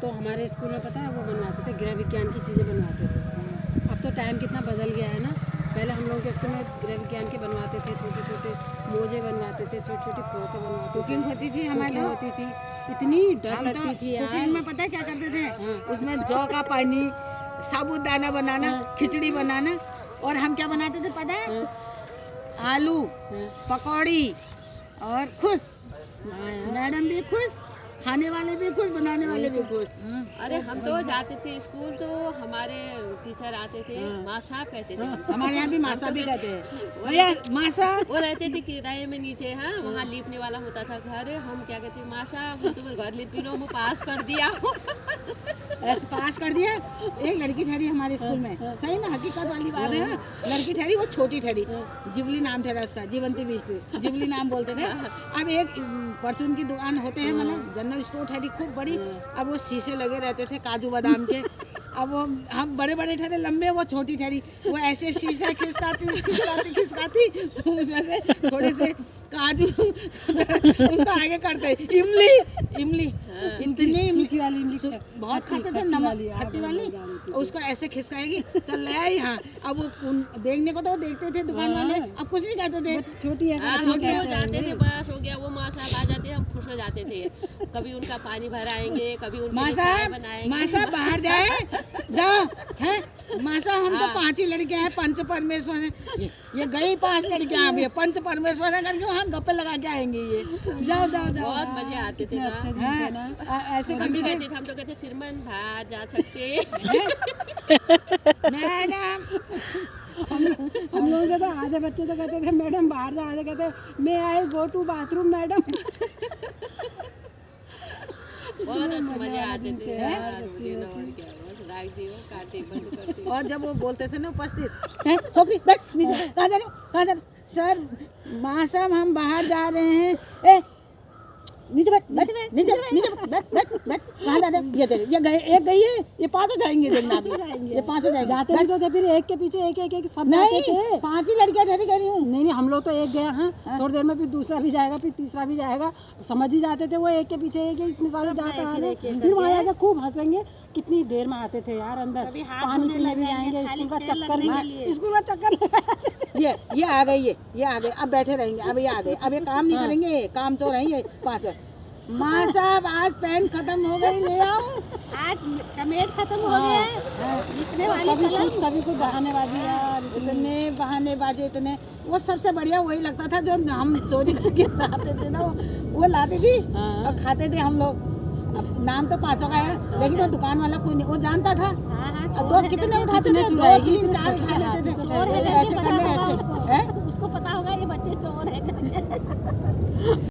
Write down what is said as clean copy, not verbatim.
तो हमारे स्कूल में पता है वो बनवाते थे, गृह विज्ञान की चीज़ें बनवाते थे। अब तो टाइम कितना बदल गया है ना। पहले हम लोग के स्कूल में गृह विज्ञान के बनवाते थे, छोटे छोटे मोजे बनवाते थे, छोटी छोटी फ्रॉकें बनवाते थे, कुकिंग होती थी हमारे कुकिंग होती थी, इतनी डर हम लगती थी यार। कुकिंग में पता है क्या करते थे, उसमें जौ का पानी, साबूदाना बनाना, खिचड़ी बनाना, और हम क्या बनाते थे पता है, आलू पकौड़ी, और खुश मैडम भी खुश, खाने वाले भी खुश, बनाने वाले भी खुश। अरे हम तो जाते थे स्कूल तो हमारे टीचर आते थे, माँ साहब कहते थे। हमारे यहाँ भी मासा भी कहते हैं, भैया मासा। वो रहते थे किराए में नीचे, हाँ वहाँ लीपने वाला होता था घर, हम क्या कहते माँ साहब हम तुम्हें घर लिपी लो, मैं पास कर दिया। ऐसे पास कर दिया। एक लड़की ठहरी हमारे स्कूल में, सही में हकीकत वाली बात है, लड़की ठहरी, वो छोटी ठहरी, जिवली नाम ठहरा उसका, जीवंती बिस्टू, जिवली नाम बोलते थे। अब एक परचून की दुकान होते हैं, मतलब जनरल स्टोर ठहरी खूब बड़ी, अब वो शीशे लगे रहते थे काजू बादाम के, अब वो हम बड़े बड़े ठहरे लंबे, वो छोटी ठहरी, वो ऐसे शीशा खिसकाती उसमें से थोड़े से काजू उसको आगे करते, इमली इतनी सूखी वाली इमली बहुत खाते थे, नमक खट्टी वाली, उसको ऐसे खिसकाएगी, चल ले आई। हाँ अब वो देखने को तो देखते थे दुकान वाले, अब कुछ नहीं कहते थे, छोटी है। छोटे हो जाते थे, बस हो गया, वो माँ साहब आ जाते, हम खुश हो जाते थे, कभी उनका पानी भराएंगे, कभी उनके लिए चाय बनाएंगे। माँ साहब बाहर जाए जाओ है, माँ साहब हम तो 5 ही लड़के हैं, पंच परमेश्वर है, ये गई 5 लड़कियां, अब ये पंच परमेश्वर है करके वहाँ गप्पे लगा के आएंगे, ये जाओ जाओ जाओ। बहुत मजे आते थे ना, ऐसे हम भी कहते थे, हम तो कहते सिरमन बाहर जा सकते मैडम। हम लोग के तो आधे बच्चे तो कहते थे मैडम बाहर जा, आधे कहते मैं आई गो टू बाथरूम मैडम। बहुत अच्छे मजे आते थे यार, बस राख दियो, काटे बंद करते। और जब वो बोलते थे ना उपस्थित, छोकरी बैठ नीचे, कहाँ जा रहे हो, कहाँ जा रहे हो? सर माँ साहब हम बाहर जा रहे हैं, ए नीचे बैठ बैठ नीचे बैठ बैठ बैठ, कहाँ जा रहे हो? ये गए, एक गई है, ये 5 हो जाएंगे, देखना ये 5 हो जाएंगे। जाते भी तो थे, फिर एक के पीछे एक एक सब जाते नहीं थे। 5 ही लड़कियां ठहरी कह रही हूँ। नहीं हम लोग तो एक गया, हाँ थोड़ी देर में फिर दूसरा भी जाएगा, फिर तीसरा भी जाएगा, समझ ही जाते थे वो एक के पीछे एक, इतने सारे जाते हैं, फिर वहाँ जाकर खूब हंसेंगे। कितनी देर में आते थे यार अंदर, पानी पीने भी जाएंगे, स्कूल का चक्कर, स्कूल का चक्कर। ये आ गई, ये आ गए, अब बैठे रहेंगे, अब ये आ गए, अब ये काम नहीं करेंगे, काम चोर हैं ये 5। माँ साहब आज पेन खत्म हो गई, ले आओ, आज टमेट खत्म हो गया है, लिखने वाली कभी कुछ बहानेबाजी यार, इतने बहानेबाजी, इतने। वो सबसे बढ़िया वही लगता था जो हम चोरी करके लाते थे ना, वो लाती थी और खाते थे हम लोग। अब नाम तो 5 का है, लेकिन वो दुकान वाला कोई नहीं, वो जानता था। अब 2 कितने उठाते थे, 2 3 4 उठा लेते थे, ऐसे करने ऐसे है।